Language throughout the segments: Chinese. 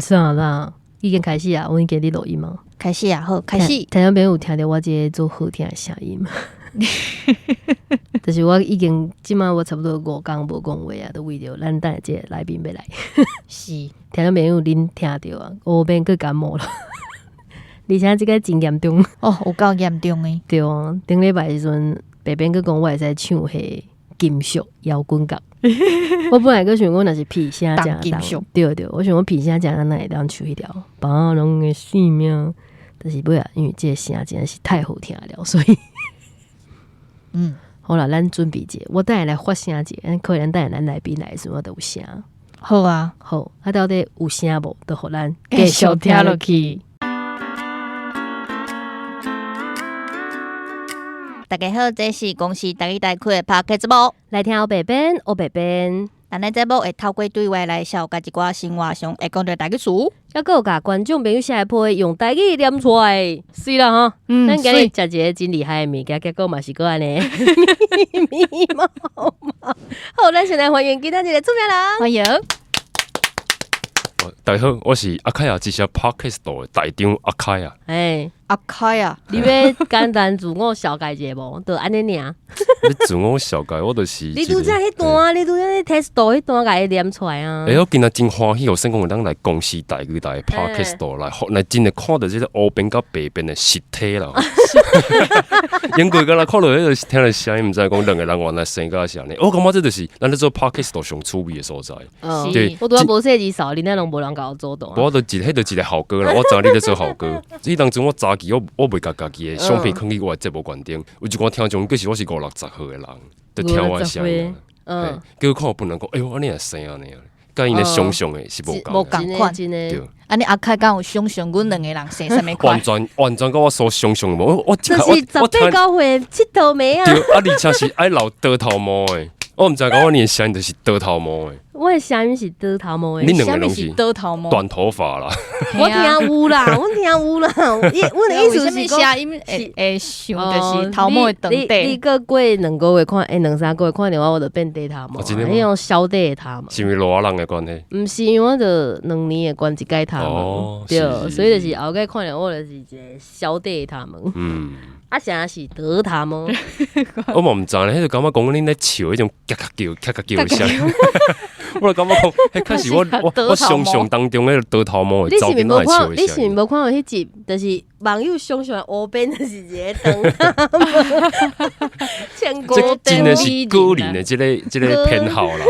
啥啦？已经开始啊！我已经给你录音吗？开始啊，好，开始。听到边有听到我这个做好听的声音吗？就是我已经即马我差不多5天无讲话啊，都为着咱等下这个来宾要来。是，听到边有恁听到啊？我变个感冒了，而且这个真严重哦，有够严重的。对啊，顶礼拜时阵，白边个讲我会使唱迄金属摇滚乐。我本来个想讲若是皮声正金属，对对，我想讲皮声正咱会当唱迄条把人的性命，但是不啊，因为这个声真的是太好听了，所以好啦，咱准备者，我等下来发声者，可能等下咱来宾来的时候我都有声。好啊，好，啊到底有声无？都互咱继续听落去。大家好，这是公司台语台区的 Podcast 节目，来听欧白边，欧白边。咱的节目会透过对话来消化一寡生活上会讲到台语词，还有甲观众朋友下一波用台语念出来，是啦哈。咱今日食一个真厉害的物件，结果嘛是个安尼密密麻麻。好，咱先来欢迎今天这个主持人，欢迎。大家好，我是阿凯亚之下 Podcast 的台长阿凯亚。阿凯啊，你要简单自我小解一下无？就安尼尔。你自我小解，我就是你拄则迄段，你拄则迄 test 迄段，甲伊念出来啊。我今日真欢喜，有成功当来公司台语台 Podcast 来真的看到这个黑边甲白边的实体啦。因为刚才看到迄个听的声音，毋知讲两个人原来生甲是安尼。我感觉这就是咱咧做 Podcast 上趣味的所在。对，我拄仔无说字少，恁那拢无人甲我做到。我就迄就一个好歌啦，我知你咧做好歌。伊当初我早期我袂甲家己的相片放去我的节目观点，有一寡听众，其实我是50、60岁的人，就听我的声音。结果看我本人讲，哎呦，安尼也生安尼，甲因的想象的是无共款。对，安尼阿凯敢有想象阮两个人生啥物款？完全甲我所想象的无。我这是18、9岁佚佗妹啊！对，而且是爱留倒头毛的。我毋知讲我的声音就是倒头毛的。我的声音是倒头毛的，你两个拢是倒头毛，短头发啦。我听有啦，我听有啦。我的意思是声音会想就是头毛会长短。你个过2个月看，2、3个月看到我就变短头毛，迄种小短的头毛。是因为热人的关系？毋是，因为我就2年的关一改头毛，对，所以就是后盖看到我就是一个小短的头毛。啊，啥是倒头毛？我嘛毋知呢，迄就感觉讲恁咧笑迄种咔咔叫的声。我就感觉讲，迄开始我想象当中迄个倒头毛的照片来笑的声。你是无看到迄集，就是网友想象黑边就是一个倒头毛，这真的是个人的这个偏好啦，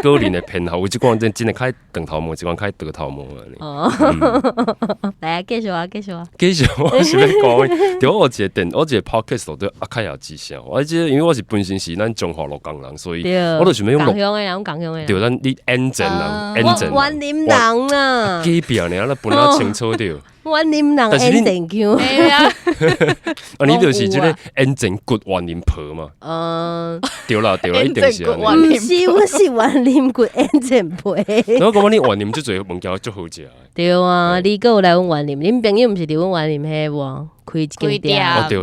个人的偏好。有一寡人真的开长头毛，一寡开倒头毛啊。来，继续啊！继续，我是要讲，对我一个 podcast 对阿凯亚之声，我记得因为我是本身是咱中华鹿港人，所以我就想要用港乡的人，港乡的人，对，咱你安镇人，安镇湾林人啊，隔壁呢，咱分啊清楚着。湾林人安镇腔，对啊，啊，你就是这个安镇骨湾林婆嘛？对啦，一定是安尼。不是，我是湾林骨安镇婆。我感觉你湾林最侪物件足好食。对啊，你搁有来阮湾林，恁朋友毋是伫阮湾林迄无？开一间店。哦，对，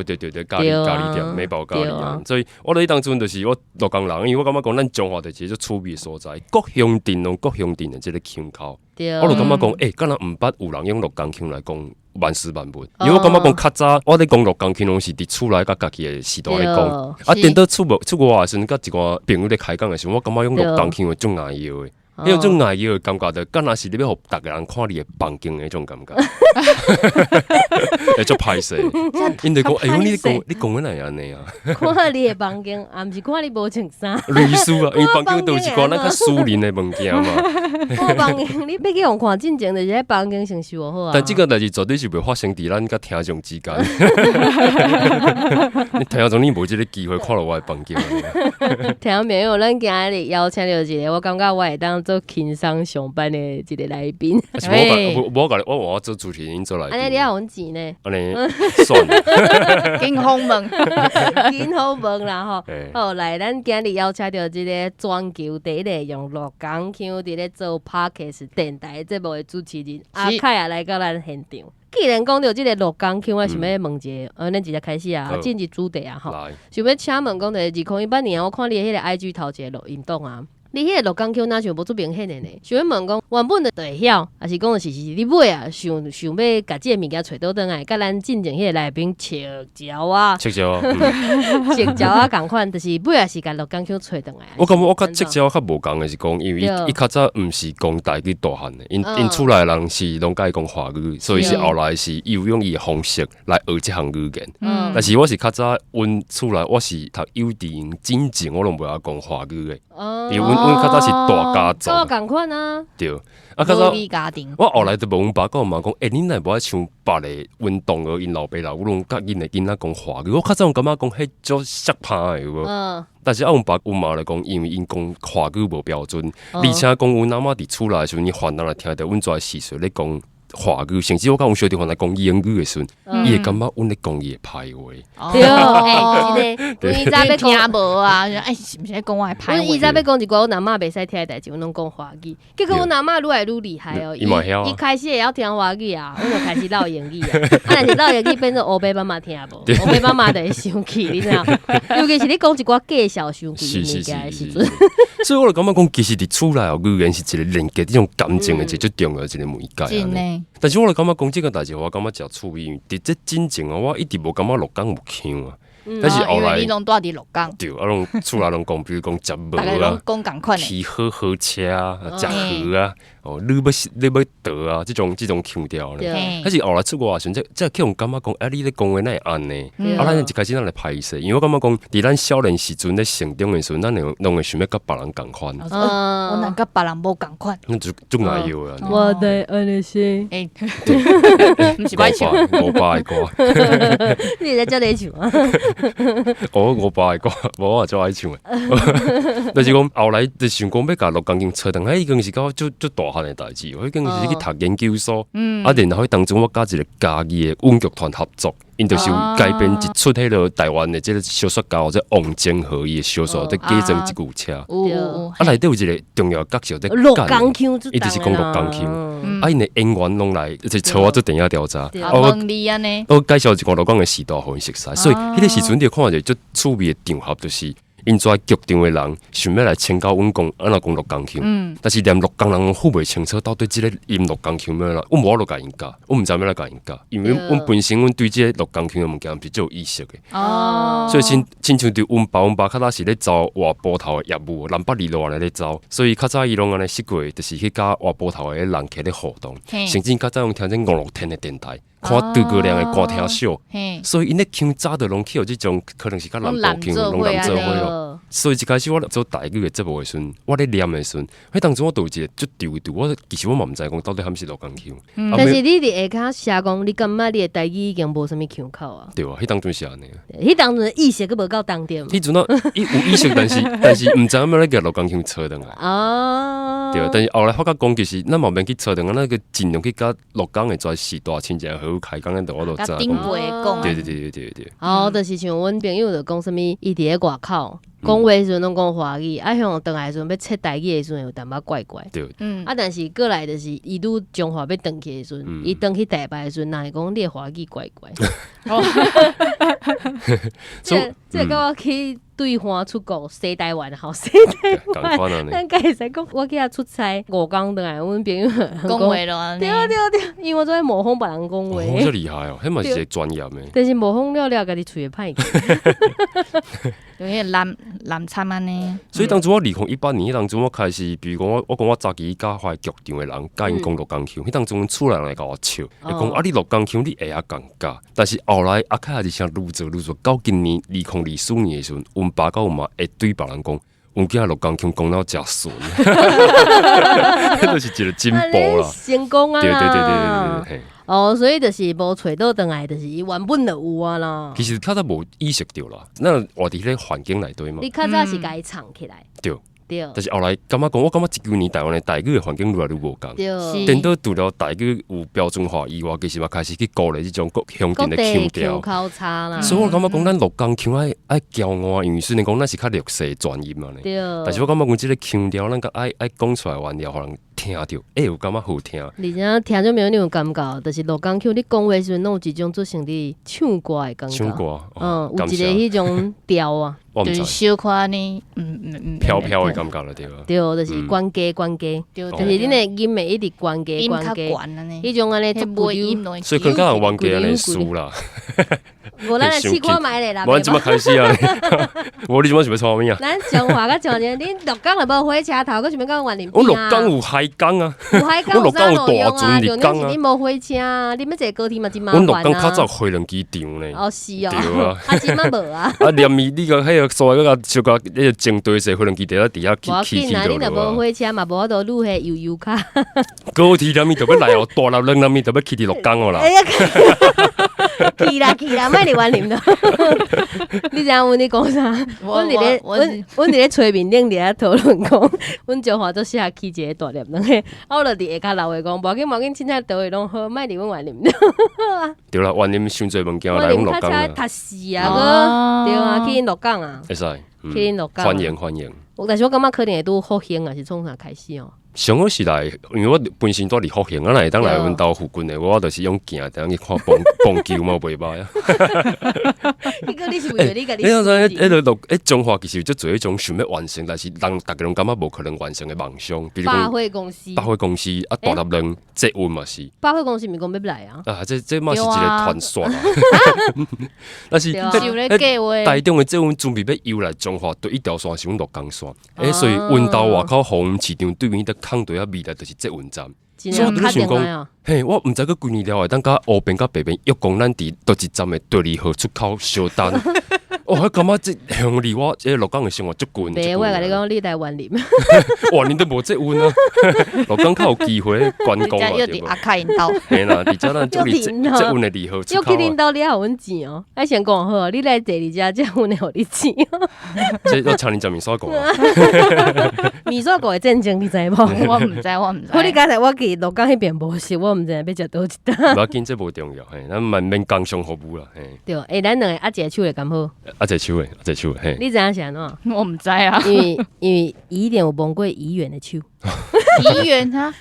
咖喱店，美宝咖喱店。所以我咧当阵就是我鹿港人，因为我感觉讲咱中华就是一个趣味所在，各乡镇有各乡镇的这个腔口。我就感觉讲，敢若毋捌有人用鹿港腔来讲万事万物，因为我感觉讲较早我咧讲鹿港腔拢是伫厝内甲家己的时代咧讲，啊，等到出国的时阵，甲一寡朋友咧开讲的时候，我感觉用鹿港腔会足硬摇的。迄种硬摇的感觉，就敢若是你要互逐个人看你的房间的迄种感觉，会足歹势。因就讲，你讲哪会安尼啊？看你的房间，啊，毋是看你无穿衫。类似啊，因为房间都是讲咱较私人的物件嘛。看房间，你要去互看，进前就是喺房间先收好啊。但这个代志绝对是袂发生伫咱甲听众之间。你听众你无这个机会看到我的房间。听众朋友，咱今日邀请到一个，我感觉我会当做轻松上班的一个来宾。我做主持人做来宾。安尼你要阮钱呢？安尼算了。紧好问，紧好问啦吼。好，来，咱今日邀请到这个全球第一个用鹿港腔伫咧做 Podcast 电台节目的主持人阿凯也来到咱现场。既然讲到这个鹿港腔，我想要问一下，咱直接开始啊，进入主题啊吼。想要请问讲，2018年我看你迄个 IG 头一个录音档啊。你迄个鹿港腔哪像无做明显的呢？想要问讲，原本就会晓，还是讲是你尾啊想要甲这个物件找倒转来，甲咱进前迄个来宾切椒啊，切椒啊，切椒啊，共款，就是尾啊是甲鹿港腔找倒来。我感觉我甲切椒较无共的是讲，因为伊较早毋是讲台语大汉的，因厝内人是拢甲伊讲华语，所以是后来是伊有用伊的方式来学这项语言。但是我是较早阮厝内我是读幼稚园进前，我拢袂晓讲华语的，因为阮较早是大家族，跟我共款啊。对。啊，较早家庭，我后来就问阮爸，甲阮妈讲，恁若无爱像别个运动儿，因老爸老母拢甲因的囡仔讲华语，我较早有感觉讲，迄种适歹的有无？但是阮爸阮妈来讲，因为因讲华语无标准，而且讲阮阿嬷伫厝内的时阵，伊烦恼来听到阮遮时阵咧讲华语，甚至我甲阮小弟还来讲英语的时阵，伊会感觉阮咧讲伊的歹话。对哦，真的，伊早要听无啊，是毋是咧讲我的歹话？伊早要讲一寡阮阿嬷袂使听的代志，阮拢讲华语。结果阮阿嬷愈来愈厉害哦，伊开始会晓听华语啊，阮就开始唠英语啊。但是唠英语变成欧爸妈妈听无，欧爸妈妈就会生气，你知影？尤其是你讲一寡介绍伤贵物件的时阵。所以我就感觉讲，其实伫厝内哦，语言是一个连接这种感情的一个最重要一个媒介。真的。但是我就感觉讲这个代志，我感觉真趣味。伫这进前哦，我一直无感觉鹿港有腔啊。但是后来你拢住伫鹿港，对，啊，拢厝内拢讲，比如讲食无大家拢啊，讲共款的，去好车啊，食河啊，你要得啊，这种腔调咧。但是后来出国时阵，这去用感觉讲，你咧讲话哪会安呢？咱一开始咱来拍摄，因为我感觉讲，伫咱少年时阵咧成长的时阵，咱拢会想要甲别人共款。我能甲别人无共款，那就爱要啊。我的安尼是，毋是歹唱，我爸的歌，你在叫你唱啊？我爸的歌，我就爱唱的。但是讲后来就想讲要甲鹿港腔扯动，已经是到就大汉的代志，已经是去读研究所，然后当中我甲一个家己的阮剧团合作。因就是有改编一出迄个台湾的这个小说家，即王晶和伊的小说，在改成一部车。内底有一个重要角色在鹿港腔，伊就是讲鹿港腔。因的演员拢来，就找我做电影调查。我介绍一个鹿港的时代，互因熟悉。所以迄个时阵，你看一个最趣味的场合，就是因在剧场的人想要来请教阮讲，安怎讲鹿港腔。但是连鹿港人分袂清楚到底即个音鹿港腔咩啦，我无法度甲因教，我毋知要来甲因教，因为阮本身阮对即个鹿港腔的物件毋是最有意识的。所以亲像对阮爸较早是咧走活波头的业务，南北里路安尼咧走，所以较早伊拢安尼识过，就是去甲活波头的人起咧互动，甚至较早用听这5、6天的电台。看诸葛亮的歌听秀，所以因咧腔早就拢去有即种可能是甲南部腔拢南做伙咯。所以一开始我做台语的节目的时阵，我咧念的时阵，迄当中我有一个就丢，我其实我嘛毋知讲到底喊是鹿港腔。但是你伫下骹写讲，你感觉你的台语已经无啥物腔口啊？对啊，迄当中是安尼。迄当中意识佫无够重点。迄阵啊，有意识，但是毋知影要咧甲鹿港腔扯转来。对，但是后来发觉讲，其实咱嘛免去扯转啊，那个尽量去甲鹿港的专时代亲情好开讲，我都知。对。就是像阮朋友就讲啥物，伊伫咧外口讲话时阵拢讲华语，向倒来时阵要切台语的时阵有淡薄怪怪。对。但是过来就是伊拄中华要转去的时阵，伊转去台北的时阵，人会讲你的华语怪怪。这甲我去对岸出国，西台湾好西台湾，咱家会使讲，我去遐出差5天倒来，阮朋友讲话咯，对，因为我做在模仿别人讲话，这厉害哦，迄嘛是一个专业的。但是模仿了，家己喙会歹去，有迄蓝参安尼。所以当初我2018年，当初我开始，比如讲我讲我早期甲遐剧场的人，甲因讲鹿港腔，迄当中厝内人来甲我笑，会讲你鹿港腔你会晓讲教，但是后来开也是像愈做，到今年2024年的时阵，阮爸甲阮妈会对别人讲，阮囝鹿港腔讲到真顺，迄就是一个进步啦，成功啊！对。所以就是无找到倒来，就是伊原本就有啊啦。其实较早无意识到啦，咱活伫迄个环境内底嘛。你较早是甲伊藏起来。对。但是后来感觉讲，我感觉19年台湾的台语的环境愈来愈无共。对。等到除了台语有标准化以外，其实嘛开始去鼓励这种各乡镇的腔调。口差啦。所以我感觉讲，咱鹿港腔爱骄傲，因为虽然讲咱是较弱势专业嘛呢。对。但是我感觉讲，这个腔调咱爱讲出来完了，互人听到，有感觉好听。你讲听就没有那种感觉，就是鹿港腔，你讲话时阵弄有一种做成你唱歌的感觉。唱歌，有一个迄种调啊，就是小可呢，飘飘的感觉了，对吧？对，就是关家，就是恁的音会一直关家，迄种安尼做不溜，所以可能人冤家安尼输啦。无咱来试看卖咧啦。无咱即摆开始啊！无你即摆想要创啥物啊？咱中华甲中年，恁鹿港就无火车头，佮想要讲万林边啊？我鹿港有海港啊，有海港有啥路用啊？重点是恁无火车啊，恁要坐高铁嘛真麻烦啊。阮鹿港较早飞轮机场呢。哦是哦，对啊，真嘛无啊。啊，连伊你个迄个所谓个小个迄个正对坐飞轮机伫底下起无要紧啊，恁若无火车嘛，无法度撸迄悠悠卡。高铁连面特别来哦，大陆人连面特别去伫鹿港哦啦。去啦，莫伫玩啉咯。你知影阮咧讲啥？阮伫咧催眠顶伫咧讨论讲，阮中华都适合起一个大粒两个，我就伫下骹老话讲，无要紧，凊彩倒位拢好，莫伫阮玩啉。对啦，玩啉伤侪物件来阮鹿港啊。读书啊，对啊，去鹿港啊。会使，去鹿港。欢迎。但是我感觉可能会拄复兴，还是从啥开始哦？上好是来，因为我本身住伫复兴，会当来阮兜附近的，我就是用行，等去看棒球嘛，袂歹啊。迄个你是为了你家己？中华其实就做一种想要完成，但是人大家拢感觉无可能完成的梦想，比如讲百货公司啊，大陆人捷运嘛是。百货公司毋是讲要来啊？啊，这嘛是一个传说啦。但是台中的捷运准备要游来中华，对一条线是阮鹿港线，所以运到外口航运市场对面的空队啊，未来就是捷运站。所以我就想讲，嘿，我毋知佮几年了，当甲乌边甲白边，约讲咱伫倒一站的第2号出口小单。我感觉这向离我鹿港的生活足近。对，我甲你讲，你来万林。万林都无捷运啊，鹿港较有机会观光嘛，对不？阿卡引导。嘿啦，伫遮咱做捷运的2号出口。又去领导你还阮钱哦，爱先讲好，你来第2家捷运的互你钱。这要请你食面线糊啊！面线糊的正经，你知无？我毋知。我你刚才我去鹿港迄边无食，我毋知要食倒一单。无要紧，这无重要，嘿，咱慢慢工商服务啦，嘿。对，咱两个一个手会咁好。一个手，嘿。你知影是安怎？我毋知啊，因为宜典有摸过宜远的手。宜远啊。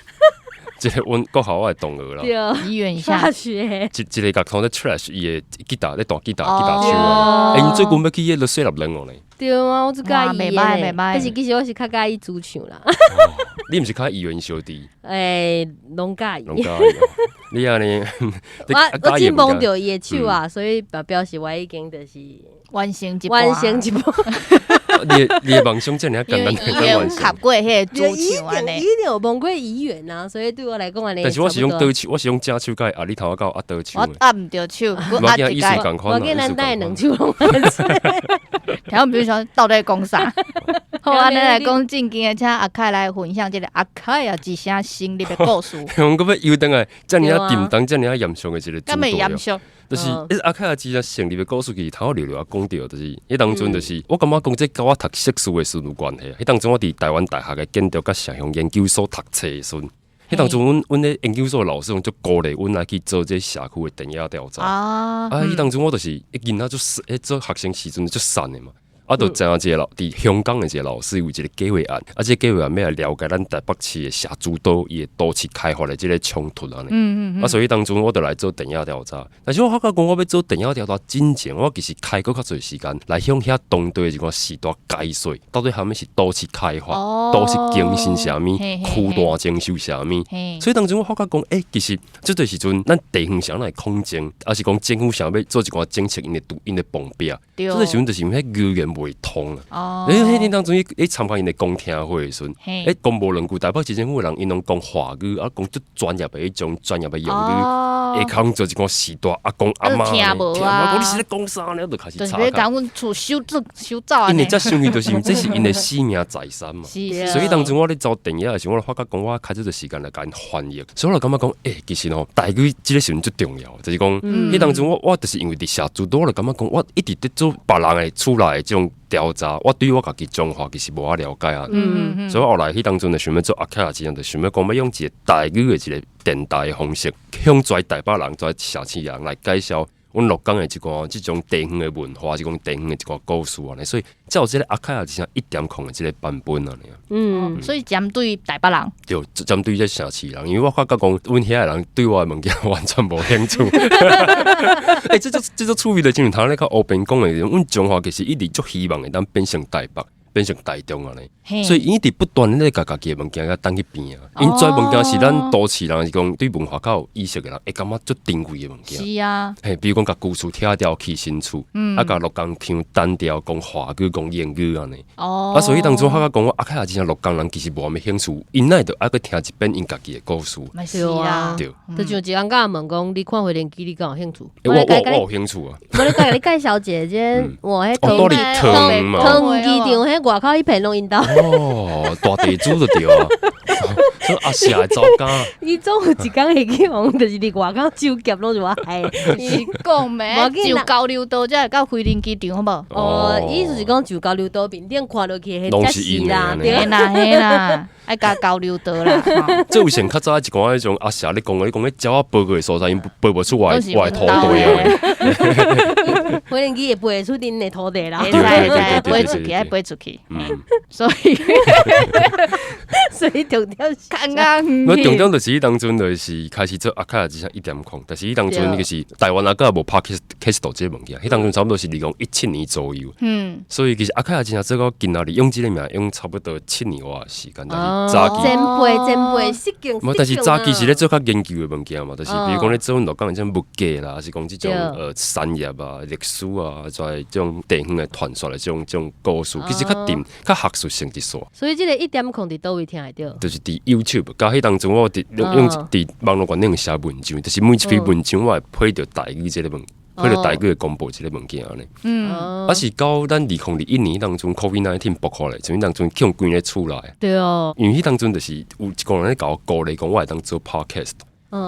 这个阮国校我的同学啦，对，宜远一下。一个学堂咧 trash 伊的吉他咧弹吉他手啊。因最近要去迄个水立人哦咧。对啊，我最介意的。袂歹。但是其实我是较介意主唱啦。你毋是较议员小弟？拢介意。你安尼，我真摸着伊的手啊，所以表示我已經就是完成一步。你的梦想真係簡單，伊有合過迄個主唱安尼。伊有摸過議員啊，所以對我來講安尼。但是我是用倒手，我是用正手介壓你頭到壓倒手。我壓毋着手，我壓一解。我見咱帶兩手攏。聽我唔知想到底講啥。好，安尼來講正經的，請阿凱來分享這個阿凱啊一聲成立的故事。我覺得又等下遮爾啊沉重、遮爾啊嚴肅的一個主題。嚴肅。就是阿凱啊，之前成立的故事，其實頭聊啊講到，就是迄當陣就是我感覺講這甲我讀碩士的時陣有關係。迄當陣我佇台灣大學的建築甲城鄉研究所讀冊的時陣，迄當陣阮咧研究所的老師就鼓勵阮來去做這社區的田野調查。迄當陣我就是一囡仔做學生時陣就散的嘛。就知影一個伫香港的一個老師有一個計劃案，這個計劃案要來了解咱台北市的社主導伊的都市開發的這個衝突安尼。所以當初我就來做田野調查。但是我發覺講我要做田野調查之前，我其實開過較濟時間來向遐當地的一個時代解說，到底啥物是都市開發、都市更新啥物、區段徵收啥物。所以當初我發覺講，其實這段時陣咱地方上來空間，還是講政府想要做一個政策，因的綁壁。這段時陣就是因為語言袂通啊！迄天當中，伊參加因的公聽會的時陣，講無論句台北市政府的人，因攏講華語，啊講最專業的迄種專業的用語，會講做一個時代阿公阿媽，聽無啊！你是咧講啥呢？就開始查。就是講阮厝修造啊！因為這想起就是，這是因的生命財產嘛。所以當中我咧做電影的時候，我發覺講我開這個時間來甲因翻譯，所以我就感覺講，其實吼，台語這個時陣最重要，就是講，迄當中我就是因為佇社主導，我就感覺講，我一直在做別人的厝內的這種調查，我對於我家己中華其實無法了解啊。所以後來迄當中就想要做阿凱之樣，就想要講要用一個台語的一個電台的方式，向全台北人、全城市人來介紹阮鹿港的一寡即种地方的文化，即种地方的一寡故事安尼，所以才有即个阿凯亚之像1.0的即个版本安尼。所以针对台北人，就针对这城市人，因为我发觉讲，阮遐的人对我的物件完全无兴趣。这种趣味的情形，头咧较黑边讲的，阮中华其实一直足希望会当变成台北。变成台中啊咧，所以伊直不断咧甲家己的物件甲当去变啊。因做物件是咱都市人是讲对文化较有意识的人，会感觉足珍贵的物件。是啊，嘿，比如讲甲旧厝拆掉起新厝，甲鹿港腔单调讲华语讲英语安尼。所以当初我讲我阿凯亚真正鹿港人其实无啥物兴趣，因奈着爱去听一遍因家己的故事。是啊，对。就像一人甲问讲，你看回联机，你敢有兴趣？我有兴趣啊。我咧甲你介绍姐姐，我迄汤机场迄外口一片拢因兜。大地主就对啊。说阿霞的走家，伊总有一工会去往，就是伫外口手夹拢就我害。是讲咩？就交流道才会到飞林机场好无？意思是讲就交流道面顶看落去，迄才是啦，嘿啦，爱甲交流道啦。这有先较早一寡迄种阿霞，你讲迄鸟仔飞过的所在，因飞无出外土地啊。飞林机也飞会出恁的土地啦。会飞出去，爱飞出去。所以重点是刚刚，我重点就是当阵就是开始做阿凯亚之前1.0，但是伊当阵那个是台湾阿个无拍 cast 这个物件，迄当阵差不多是2017年左右。所以其实阿凯亚之前做到今仔日用这个名用差不多7年外时间，但是早期前辈失敬。但是早期是咧做较研究的物件嘛，就是比如讲咧做鹿港的这种木架啦，还是讲这种产业啊、历史啊，在这种地方的传说的这种故事，其实较定较学术性一所。所以这个1.0伫倒位听会到？就是伫 YouTube，甲迄当中我用伫网络观顶写文章，就是每一篇文章我会配着台语这个配着台语的广播这个物件呢。是到咱2021年当中 COVID-19 爆发咧，就当中去用关咧厝内。对哦。因为迄当中就是有一个人咧甲我鼓励讲，我会当做 podcast。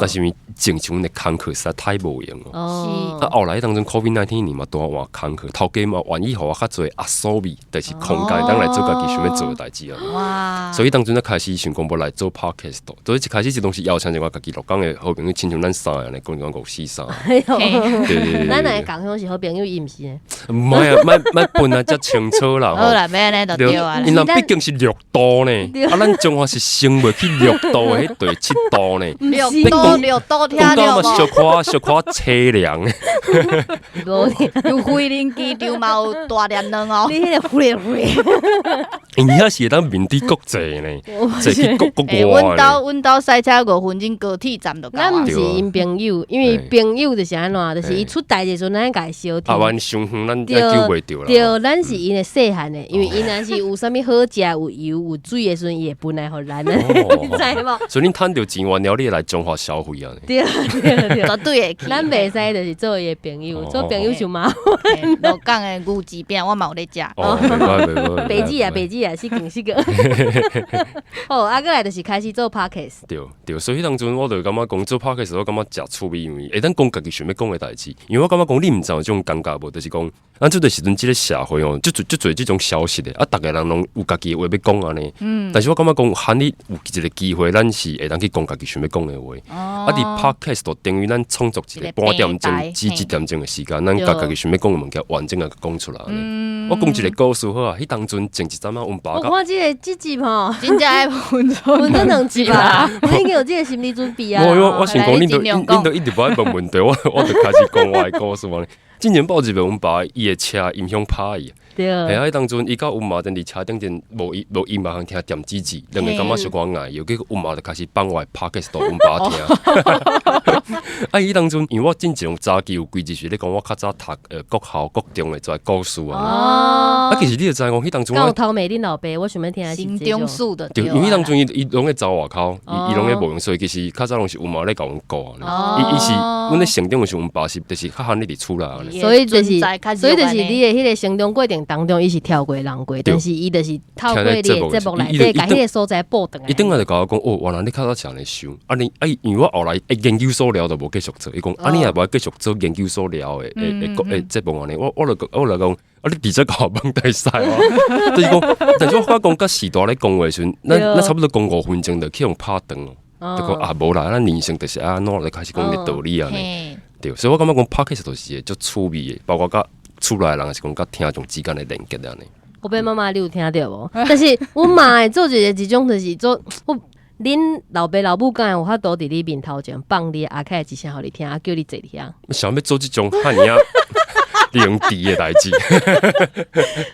但是因为正常的工课实在太无用了。后来当中 COVID-19 年嘛，多换工课，头家嘛愿意互我较侪阿所谓，就是空间当来做家己想要做的代志啊。所以当阵咧开始想讲要来做 podcast， 所以一开始这东西邀请我家己鹿港的好朋友，亲像咱三个人讲5、4、3。对。咱两个共乡是好朋友，伊毋是呢？唔系啊，莫分啊，遮清楚啦。好啦，安尼就对啊。因为毕竟是6度呢，咱中华是升袂去6度的，迄对7度呢。6度听了无？小可凄凉。有飞林机场嘛有大连人哦。你迄个飞。因遐是会当面对国际呢，坐去国外。阮兜赛车5分钟高铁站就到。咱毋是因朋友，因为朋友就是安怎，就是伊出代志时阵，咱家相听。完伤远，咱也救袂着啦。对，咱是因的细汉的，因为伊若是有啥物好食、有油、有水的时阵，伊会分来互咱的，你知无？所以恁趁着钱完了，你来中华消费啊？对，绝对会去。咱袂使就是做伊的朋友，做朋友就麻烦。鹿港的牛舌饼我嘛有咧食。白子啊，是更。好，过来就是开始做 podcast。对，所以当阵我就感觉讲做 podcast， 我感觉真趣味，因为会当讲家己想要讲的代志。因为我感觉讲你毋知有这种尴尬无，就是讲咱这个时阵，这个社会哦，就做这种消息的大家人拢有家己的话要讲安尼。但是我感觉讲，喊你有一个机会，咱是会当去讲家己想要讲的话。伫 podcast 就等于咱创作一个半点钟至1点钟的时间，咱家己想要讲的物件完整的讲出来。我讲一个故事好啊，迄当阵前一阵阮爸。我看这集吼，真正爱分做2集吧，你已经有这个心理准备啊。我想讲，恁都一直无爱问问题，我就开始讲我的故事嘛。今年报一个阮爸伊的车音响歹伊。对。迄当阵伊甲阮妈伫车顶前无音嘛，通听点指指，两个感觉小可爱，又叫阮妈就开始放我的 podcast 到阮爸听。伊当阵因为我真正早期有几日是咧讲我较早读国校国中的在故事啊。其实你就知讲，迄当阵我头美恁老爸，我想要听的是新中树的。对，因为当阵伊拢咧走外口，伊拢咧无用，所以其实较早拢是阮妈咧甲阮教啊。伊是阮咧成长的时候，阮爸是就是较喊你伫厝内安尼。所以就是你的迄个成长过程当中，伊是跳过人过，但是伊就是透过你的节目内底，甲迄个所在报转来。伊等下就甲我讲，原来你较早是安尼想。因为我后来研究所了就无继续做，伊讲你也无继续做研究所了的节目安尼。我来讲，你直接甲我放大赛啊！就是讲，但是我发讲甲时代咧讲话时阵，咱差不多讲5分钟就去用拍断哦。就讲无啦，咱人生就是安怎就开始讲啲道理安尼。对，所以我感觉讲 podcast 就是足趣味的，包括甲厝内人也是讲甲听众之间的连接安尼。我爸妈妈你有听到无？但是我妈会做一种就是做我。恁老爸老母敢有法度伫你面头前放你阿凯一声，互你听，叫你坐听。想要做这种汉尔凌迟的代志。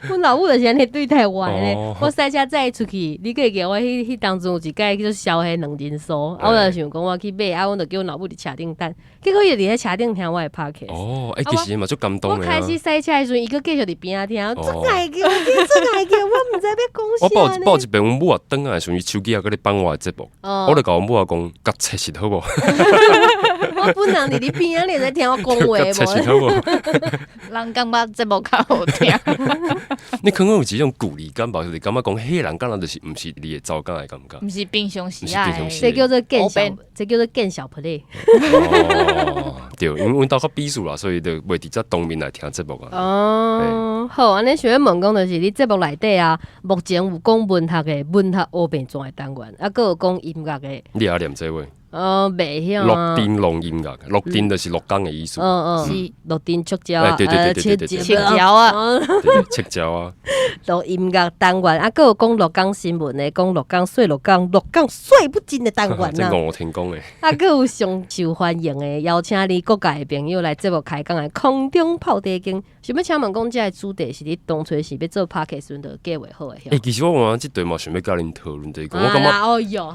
阮老母就是安尼对待我咧。我赛车载出去，你记记我迄当中有一届叫做烧迄两斤酥，我就想讲我去买，阮就叫阮老母伫车顶等，结果伊伫咧车顶听我的 podcast。其实嘛足感动的。我开始赛车的时阵，伊个继续伫边仔听，真爱叫，我毋知要讲啥。我报一遍，阮母啊转来的时阵，伊手机啊，搁咧放我的节目，我就甲阮母啊讲，甲切实好无？我本人伫你边仔，你在听我讲话无？切实好无？人感觉节目较好听。你可能有一种鼓励感吧，就是感觉讲，迄人敢若就是毋是你的糟糕的感觉，毋是平常时啊，这叫做见小，这叫做见小 play。对，因为阮兜较避暑啦，所以就袂直接当面来听节目啊。好，安尼想要问讲，就是你节目内底啊，目前有讲文学的文学黑白装的单元，啊，佮有讲音乐的。你也念这话？袂晓乐丁弄音乐，乐丁就是乐工的意思。是乐丁触礁啊，切椒啊，切椒啊。录音乐单元啊，佮有讲乐港新闻的，讲乐港水，乐港水不尽的单元这我听讲的。啊，佮有上受欢迎的，邀请你各界的朋友来节目开讲的空中泡茶经。想要请问讲，这个主题是你当初是要做 podcast 时阵计划好的？其实我这对嘛想要甲恁讨论这个，我感觉哦哟，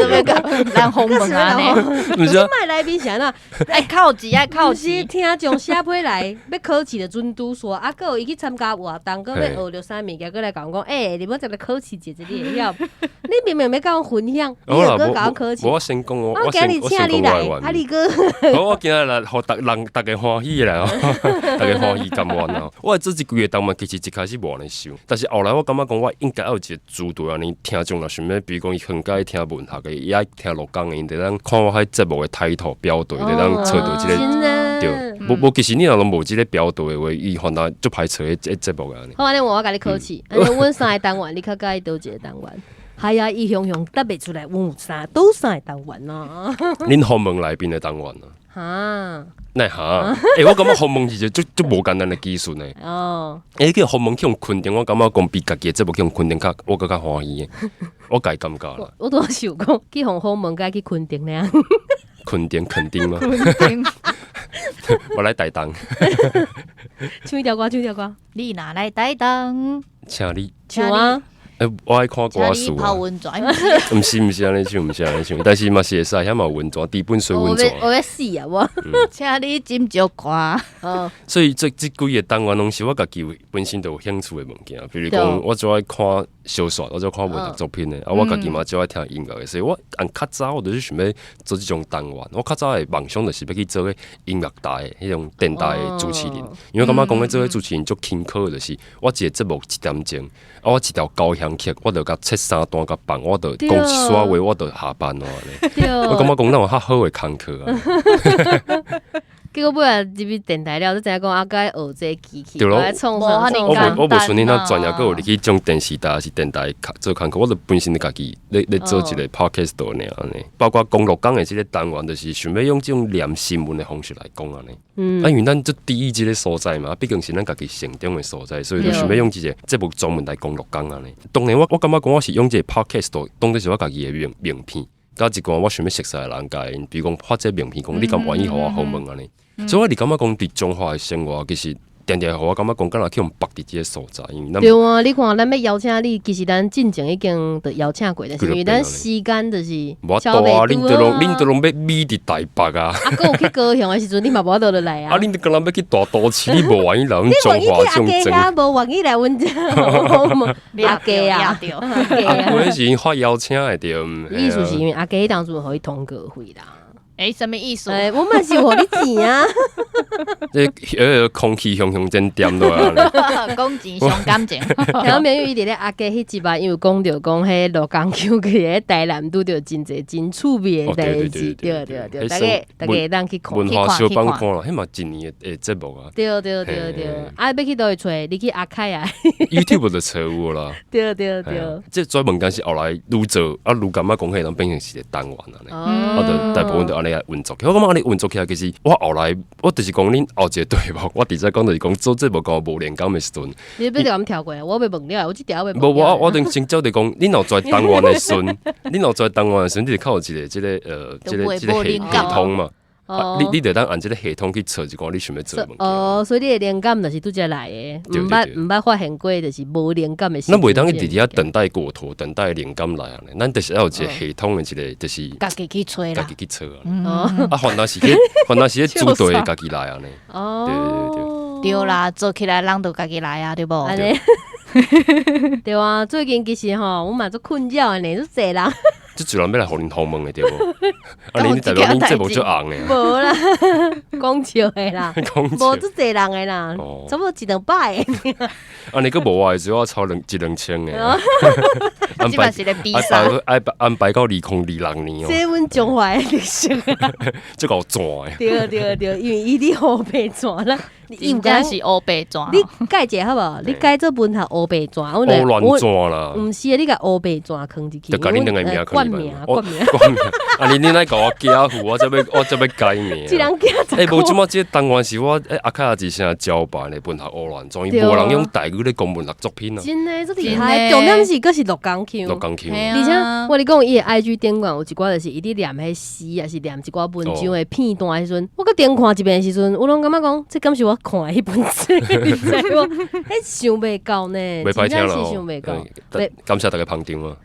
准备甲咱访问啊呢？不是卖来宾啥啦？爱靠钱，爱靠钱。听众写批来要考试的阵拄说，啊，佮有伊去参加活动，佮要学着啥物件，佮来甲我讲，你要再来考试一你会晓。你明明要甲我分享，你又佮甲我考试。我先讲我今日请你来，啊，你哥。我今日来，互大家欢喜啦，大家欢喜甘愿啊！我做这几个单元，其实一开始无安尼想，但是后来我感觉讲，我应该有一个主题安尼，听众若想要，比如讲伊很介意听文学的，伊爱听录讲的，因得咱看我迄节目的抬头标题，得咱找到这个对。无其实你若拢无这个标题的话，伊反而就排除的节目安尼。好，安尼我甲你考试，安尼阮三个单元，你较介意倒一个单元？系啊，伊雄答袂出来，阮有倒三个单元啊。恁访问来宾的单元啊？哈？那哈？我感觉访问是一个就无简单的技术呢。去访问去用昆汀，我感觉讲比家己的节目去用昆汀较，我较欢喜的。我家感觉啦。我都想讲去访问，该去昆汀那样。昆汀肯定吗？我来带档。唱一条歌，唱一条歌。你哪来带档？请你唱啊！我爱看歌词啊，毋是安尼唱，毋是安尼唱，但是嘛是会使，遐嘛有温泉，底本水温泉。我要死啊！我，请你斟酒歌。所以这几个单元拢是我家己本身都有兴趣的物件，比如讲我最爱看小说，我最爱看文学作品的，我家己嘛最爱听音乐的，所以我按较早我就是想要做这种单元。我较早的梦想就是要去做个音乐台的迄种电台的主持人，因为感觉讲做个主持人足辛苦的，就是我一个节目1点钟，我一条高响曲，我就甲切3段甲放，我就讲一撮话，我就下班咯。我感觉讲那有较好的工课啊。结果尾仔入去电台了，你知影讲该学这机器，来创我无像恁遐专业，佮有入去种电视台是电台做工课，我就本身家己咧做一个 podcast 度呢安尼。包括公路讲的这个单元，就是想要用这种念新闻的方式来讲安尼。因为咱这第一这个所在嘛，毕竟是咱家己成长的所在，所以就想要用一个节目专门来讲录讲安尼。当然我感觉讲我是用这个 podcast 度，当然是我家己的名片。甲一个我想要熟悉的人家，比如讲发这名片，讲你敢愿意互我访问安尼。所以我感觉讲伫中华的生活，其实定定互我感觉讲，敢若去用北伫这个所在，因为对啊，你看咱要邀请你，其实咱进前已经都邀请过，但是因为咱时间就是超袂拄啊。恁都拢要米伫台北啊。啊，佮有去高雄的时阵，你嘛无倒落来啊。啊，恁敢若要去大都市，你无愿意来阮中华这种真。无愿意来阮这。阿家啊，我那是发邀请的对。意思是因为阿家当初互伊通过费啦。什么意思？我嘛是有互你钱啊！这空气香真掂落啊！讲钱伤感情。然后明玉伊伫咧阿家迄一摆，因为讲着讲迄罗岗丘去咧台南拄着真侪真趣味的代志，对，大家当去看。文化小班看啦，迄嘛一年的节目啊。对，啊要去倒位找？你去阿凯啊 ？YouTube 就找有啦。对。这专门但是后来愈做啊愈感觉讲迄人变成是个单元啊，我就大部分都安尼。尼来运作起，我感觉安尼运作起来，其实我后来我就是讲恁后一个队伍，我直接讲就是讲做这无讲无连感的时阵，你要甲我们跳过来，我要问了，我这条要问。无我等先照你讲，恁有在台湾的时阵，恁有在台湾的时阵，你就靠一个这个系统嘛。你得当按这个系统去测一个你想要做的物件。所以你的灵感就是拄则来的，毋捌发现过就是无灵感的时。咱袂当去直直等待过头，等待灵感来啊！咱就是要有一个系统的一个，就是家己去吹啦，家己去测啊。反正是组队的家己来啊呢。对啦，做起来人都家己来啊，对不？对啊，最近其实吼，我嘛做困扰的呢，做侪人。即有人要来互恁访问的对无？你代表恁这无足红的。无啦，讲笑的啦，无足侪人的啦，差不多100的。你佫无话只要超1-2千的。基本是咧比赛。安排到2026年哦。这阮中华的历史啊。这够转的。对，因为伊伫黑白转啦。应该是黑白转。你改者好无？你改做文学黑白转，黑乱转啦。毋是，你甲黑白转囥入去。就甲恁两个名冠名。你来甲我加付，我则要改名。一人加无即马即当然是我阿凯一声交办的文学黑乱转，伊无人用台语咧讲文学作品啊。真诶，足厉害！重点是佫是鹿港腔。而且我你讲伊的 IG 顶管有一寡就是伊伫念迄诗，还是念一寡文章的片段的时阵，我佫点看一遍的时阵，我拢感觉讲，这敢是我看的迄本书，你知无？迄想袂到呢，袂歹听啦。想袂到。感谢大家捧场啊。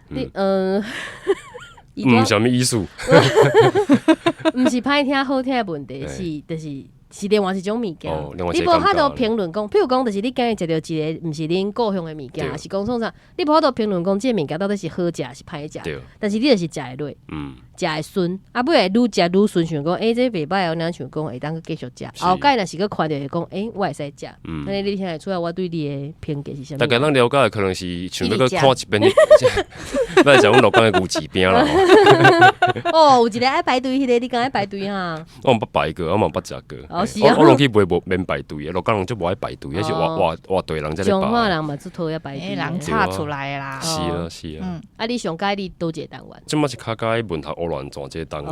什么意思？毋是歹听好听的问题，是另外一种物件。你无法度评论讲，譬如讲，就是你今日食到一个毋是恁故乡的物件，还是讲创啥，你无法度评论讲，这个物件到底是好食是歹食。但是你就是食会落，食会顺，尾会愈食愈顺，想讲，这袂歹哦，咱想讲会当继续食。后盖若是佫看到会讲，我会使食。安尼你听得出来我对你的评价是啥物？大概咱了解的可能是想要看一遍，咱讲阮鹿港的牛翅饼啦。有一个爱排队，迄个你敢爱排队哈？我毋捌排过，我嘛毋捌食过。我拢去买无免排队的，鹿港人就无爱排队，迄是活队人才咧排。彰化人嘛，最讨厌排队，人插出来啦。是啊。你上介你倒一个单元？即马是较介文学黑乱转这个单元，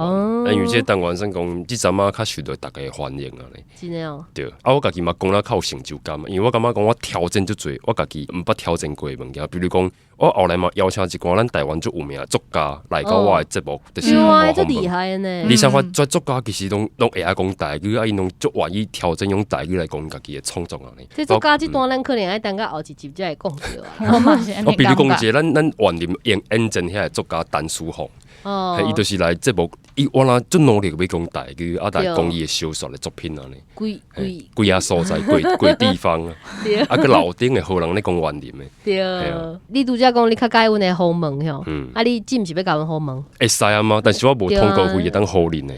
因为这个单元算讲，即阵仔较受到大家欢迎啊咧。真诶哦。对，我家己嘛讲了较有成就感，因为我感觉讲我挑战足多，我家己毋捌挑战过的物件，比如讲。我后来嘛邀请一寡咱台湾足有名的作家来到我的节目，就是哇，足厉害呢！你想看，作家其实拢会晓讲台语，因拢足愿意挑战用台语来讲家己的创作啊！这作家这段咱可能爱等到后一集才会讲到啊。比如讲一个咱万林演真遐个作家陈书鸿。伊就是来节目，我若足努力要讲台语，来讲伊的小说的作品啊呢。贵啊所在，贵地方啊，个老顶的好人咧讲万林的。对，你拄则讲你较介阮的访问吼，你真毋是要甲阮访问？会使啊嘛，但是我无通过费会当好恁的。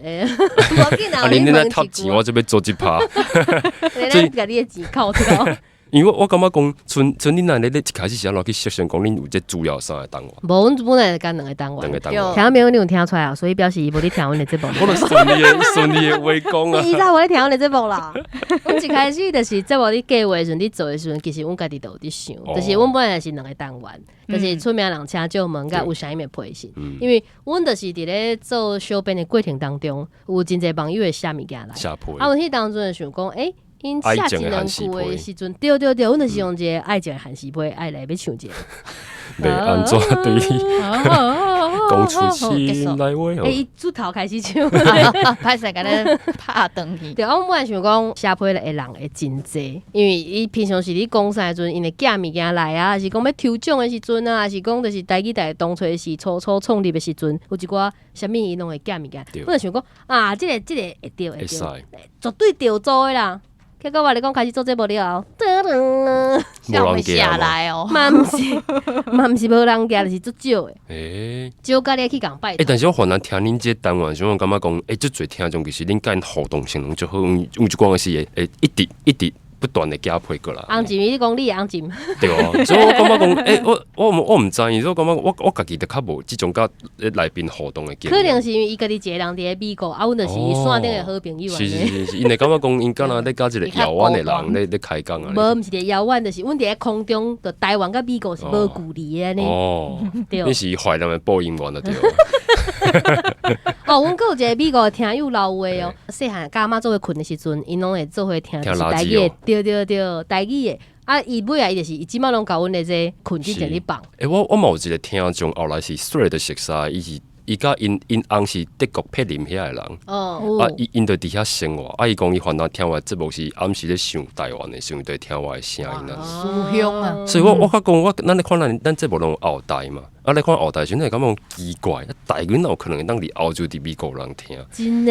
恁咧偷钱，我就要做一趴。你甲你的钱扣掉。因为我感觉讲，像恁那咧一开始是安怎去设想讲恁有这主要啥个单元？无，阮本来干两个单元。听没有你有听出来啊？所以表示无你听阮的节目。我就顺利的围攻啊！你知我咧听阮的节目啦。阮一开始就是节目你计划的时阵，你做的时阵，其实阮家己都有伫想，就是阮本来是两个单元，就是出名人请借问，甲有啥物的配信。因为阮就是伫咧做小编的过程当中，有真侪朋友会写物件来。阮迄当阵想讲，因写一两句的时阵，对，阮就是用一个爱情的韩时配爱来要唱一个。袂安怎对讲出心来话？伊自头开始唱，歹势甲咱拍断去。对，我本来想讲写配的人会真济，因为伊平常时你讲啥时阵，因会寄物件来啊，还是讲要抽奖的时阵啊，还是讲就是台语台当初是初创立的时阵，有一寡啥物伊拢会寄物件。我就想讲这个会对，绝对对做的啦。结果我你讲开始做节目了后，叫我下来哦，嘛毋是无人家，就是足少的。少甲你去共拜。但是我反而听恁这单元，想感觉讲，足侪听众其实恁甲因互动性拢足好，有一讲的是会一直不断的加配过来。红金，你讲你红金。对啊，所以我感觉讲，我毋知意，所以我感觉我家己就较无即种甲来宾互动的经验。可能是因为伊家己一个人伫咧美国，阮就是伊线顶的好朋友。是，因为感觉讲，因敢若咧甲一个遥远的人咧开讲啊。无，毋是伫遥远，就是阮伫咧空中，就台湾甲美国是无距离的呢。对，你是怀念的播音员了对。哦，阮阁有一个美国的听友老话哦，细汉甲阿嬷做伙困的时阵，因拢会做伙听就是台语的，对，台语的。啊，伊尾啊，伊就是伊即摆拢甲阮的这困之前咧放。我嘛有一个听众，后来是straight 的熟悉，伊甲因翁是德国柏林遐的人，啊，因就伫遐生活，啊，伊讲伊烦恼听我节目是暗时咧想台湾的，想对听我的声音啊，思乡啊。所以我甲讲，咱咧看咱节目拢后台嘛，啊，咧看后台时，咱会感觉奇怪，台语哪有可能会当伫欧洲伫美国人听，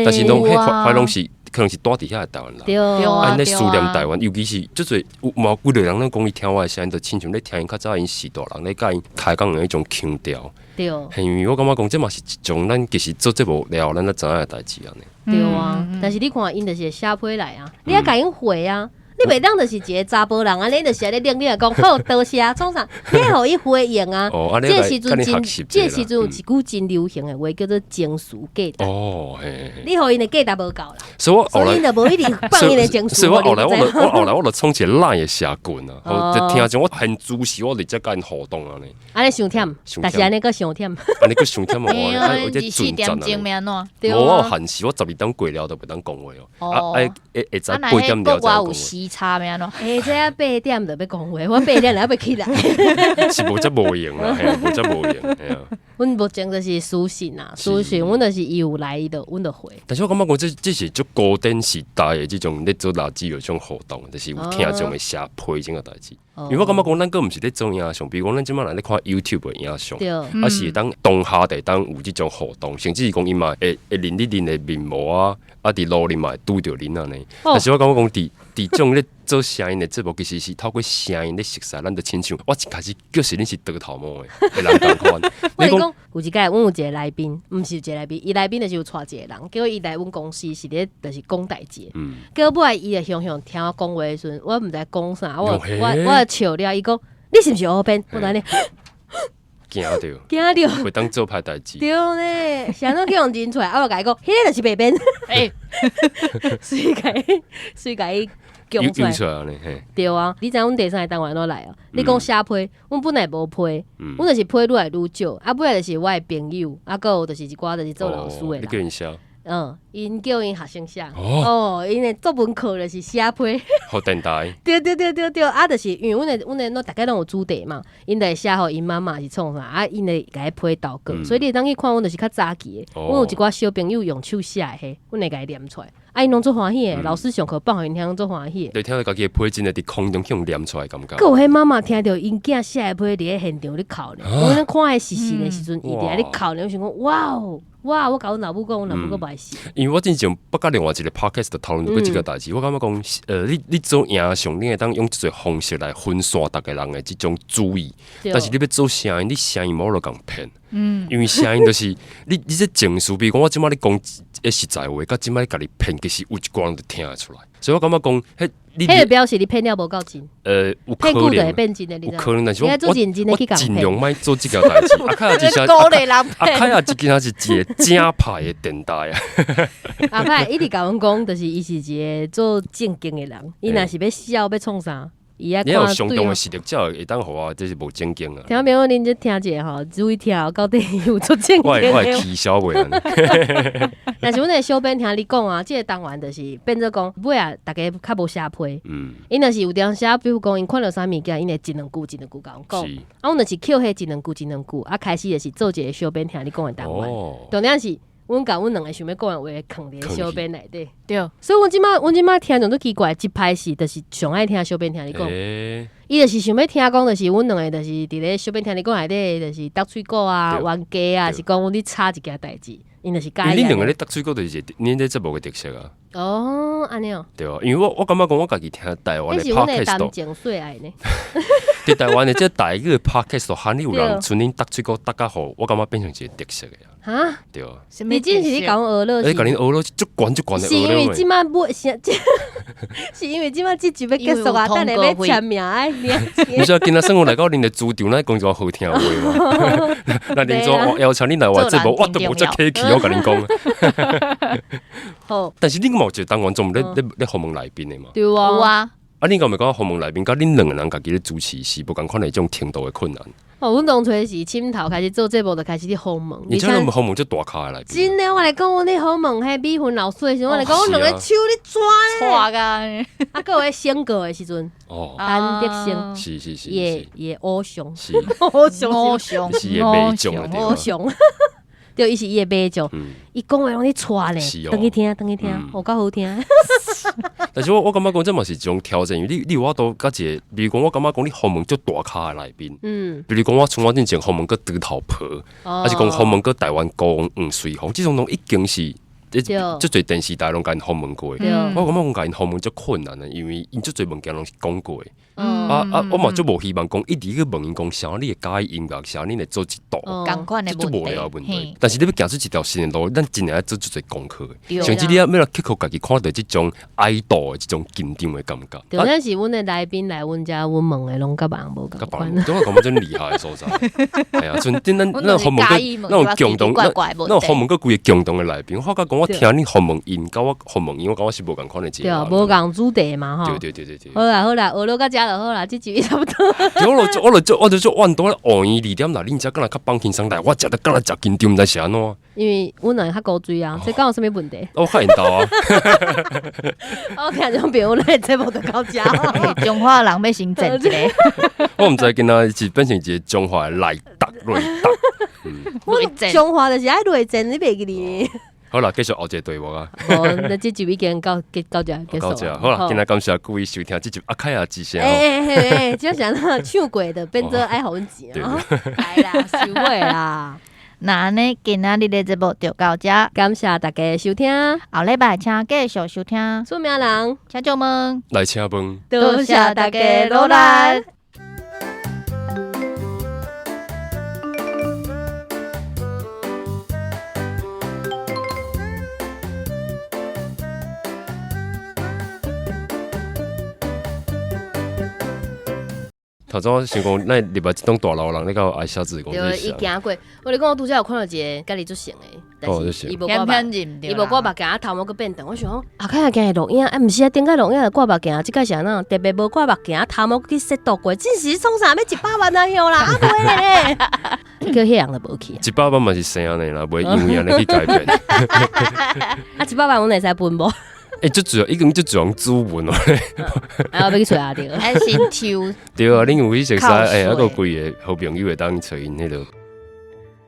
但是拢迄拢是。可能是住伫遐的台湾人，对啊，咧思念台湾，尤其是即侪有几个人咧讲伊听我的声音，就亲像咧听因较早因时代人咧甲因开讲的迄种腔调。对，因为我感觉讲，这嘛是一种咱其实做这部了后，咱才知影的代志安尼。对啊，但是你看因就是写批来啊，你要甲因回啊。你袂当就是一个查甫人啊，你就是咧令你来讲好多谢，创啥？你互伊回应啊。这时阵有一句真流行的话叫做情绪价值。哦，你互因的价值无够啦，所以就无一定放因的情绪。所以我后来我就创一个赖的社群啊，就听种我很主持，我直接甲因互动啊呢。安尼伤忝，但是安尼个伤忝，安尼个伤忝哦，有这准点钟咩喏？我限时，我12点过了都袂当讲话哦。会知8点了才讲话。差咩喏？这啊8点就要讲话，我8点了要起来。是无遮无用啦，无遮无用。阮目前就是私信啊，私信，阮就是伊有来的，阮就回。但是我感觉讲这是足古典时代的这种咧做垃圾有种活动，就是有听众的写批这个代志。因为我感觉讲咱个毋是咧做影像，比如讲咱即摆来咧看 YouTube 的影像，啊是会当当下地当有这种活动，甚至是讲伊嘛会认你的面膜啊，啊伫路里嘛会拄着恁安尼。但是我感觉讲伫这种咧做声音的节目，其实是透过声音咧熟悉，咱就亲像我一开始就是恁是倒头毛的人同款。我讲有一届阮有一个来宾，毋是一个来宾，伊来宾就是有带一个人，结果伊来阮公司是咧就是讲代志。结果尾来伊就向听我讲话的时阵，我毋知讲啥，我笑了，伊讲你是毋是黑边？我安尼惊着，会当做歹代志。对呢，想到去用认出来，我甲伊讲，迄个就是白边。随甲伊讲出来呢。对啊，你知阮第三个单元都来哦。你讲写批，阮本来无批，阮就是批愈来愈少。啊，尾来就是我的朋友，啊，还有就是一寡就是做老师的人。你叫因写？因叫因学生写。因的作文课就是写批。好电台。对，啊，就是因为阮的大家拢有主题嘛，因就会写互因妈妈是创啥，啊，因会甲伊批导稿，所以你当去看，阮就是较早期的。阮有一寡小朋友用手写的迄，阮会甲伊念出来。啊，因拢做欢喜的，老师上课放互因听做欢喜的。对，听到家己的批真的伫空中去用念出来，感觉。佮有迄妈妈听到因囝写的批伫咧现场咧哭咧，阮咧看迄实时的时阵，伊伫咧哭咧，我想讲哇！我甲阮老母讲，阮老母个歹死。因为我之前捌甲另外一个 podcast 讨论过这个代志，我感觉讲，你做影像，你会当用这种方式来分散大家人的这种注意，但是你要做声音，你声音无就共骗。因为声音就是你这情绪，比如讲我即摆咧讲实在话，甲即摆甲你骗，其实有一寡人就听得出来。所以我感觉讲，迄个表示你骗了无够真。有可能会变真的，有可能，但是我尽量莫做这个代志。阿凯也一件是一个正派的电台啊。阿凯一直甲阮讲，就是伊是一个做正经的人，伊若是要笑要创啥。你有相当的实力，才会当互我，这是无正经啊。听朋友恁这听者吼，注意听，到底有做正经的。我会气消袂安。但是阮个小编听你讲啊，这个单元就是变做讲，尾啊，大家较无写批。因若是有点写，比如讲因看到啥物件，因会一两句甲阮讲。啊，阮就是捡迄一两句，啊，开始就是做一个小编听你讲的单元。重点是。阮甲阮两个想要讲的话，藏伫小编内底，对。所以阮即摆听种都奇怪，一拍是就是上爱听小编听你讲，伊就是想要听讲，就是阮两个就是伫咧小编听你讲内底，就是搭喙鼓啊、冤家啊，是讲阮咧插一件代志，因就是介意。你两个咧搭喙鼓就是恁这节目的特色啊。安尼哦。对啊，因为我感觉讲我家己听台湾的 podcast， 迄是阮的谈情说爱呢。伫台湾的这台语的 podcast， 喊你有人像恁搭喙鼓搭甲好，我感觉变成一个特色的啊。哈，对啊，你真是你甲阮学了，你甲恁学了足悬的学了。是因为即摆不是因为即摆这集要结束啊，等下要签名哎。你说今仔生活来到恁的主场，咱讲一个好听的话嘛。那恁做我邀请恁来我节目，我都无遮客气，我甲恁讲。好，但是恁冇一个单元总咧访问来宾的嘛？对啊。啊，恁敢咪讲访问来宾，甲恁两个人家己咧主持是无共款的这种程度的困难。阮当初是深头开始做节目，就开始咧访问。你像我们访问就大咖来宾。真的，我来讲，阮咧访问迄米粉老师的时候，我来讲，阮两个手咧抓抓个，啊，各位先过的时阵，安德生，是，也欧熊，是欧是也美种的欧熊。对，伊是伊的马种，伊讲话拢咧带咧，等去听，有够好听。但是我感觉讲这嘛是一种挑战，因为你有法度甲一个，比如讲我感觉讲你访问足大咖的来宾，比如讲我从我之前访问过猪头婆，还是讲访问过台湾国王黄水红，这种拢已经是。足侪电视台拢甲因访问过，我感觉讲甲因访问足困难的，因为因足侪物件拢是讲过的。我嘛足无希望讲一直去问因讲啥，你会介意音乐，啥你会做一道，同款的问题，无聊问题。但是你要行出一条新的路，咱真正要做足侪功课的。甚至你要来克服家己看到这种爱豆的这种紧张的感觉。对，但是阮的来宾来阮家，阮问的拢甲别人无共款。这个感觉真厉害的所在。系啊，像咱访问那种共同，那种访问个规个共同的来宾，我发觉讲我听你访问因，甲我访问因，我感觉是无共款的节目。对，无共主题嘛吼。对。好啦，学了到遮就好啦，这集差不多。我就万多换伊2点来，恁遮敢若较放轻松来，我食得敢若食紧张，毋知是安怎。因为阮两个较高水啊，这敢有啥物问题？我较缘投啊。我听种朋友咧节目就到遮。中华人要先整一个。我毋知今仔是变成一个中华的内搭。我中华就是爱内战，你袂记哩。好啦，继续后一个队伍啊！那这集已经到这结束。好啦，今日感谢各位收听这集阿凯亚之声。就想到唱过的变做爱好钱啊！来啦，收尾啦。那呢，今仔日的节目就到这，感谢大家收听。后礼拜请继续收听。出名人，请酒问，来请饭。多谢大家努力。头先我想讲，那礼拜这栋大楼人，你甲爱小子讲对，伊行过，我咧讲我拄则有看到一个家己做成的，但是伊无挂目镜，头毛个变长。我想讲，啊，看今日录影，毋是啊，顶个录影挂目镜，即个是安怎特别无挂目镜，头毛去set度过，真是创啥要100万啊样啦，啊袂咧，叫迄样就无去。100万嘛是生安尼啦，袂因为安尼去改变。啊，100万阮会使分无？就主要已经就主要资本咯。啊，要去找阿弟，还先抽。对啊，恁有去熟悉那个几个好朋友会当找因迄落。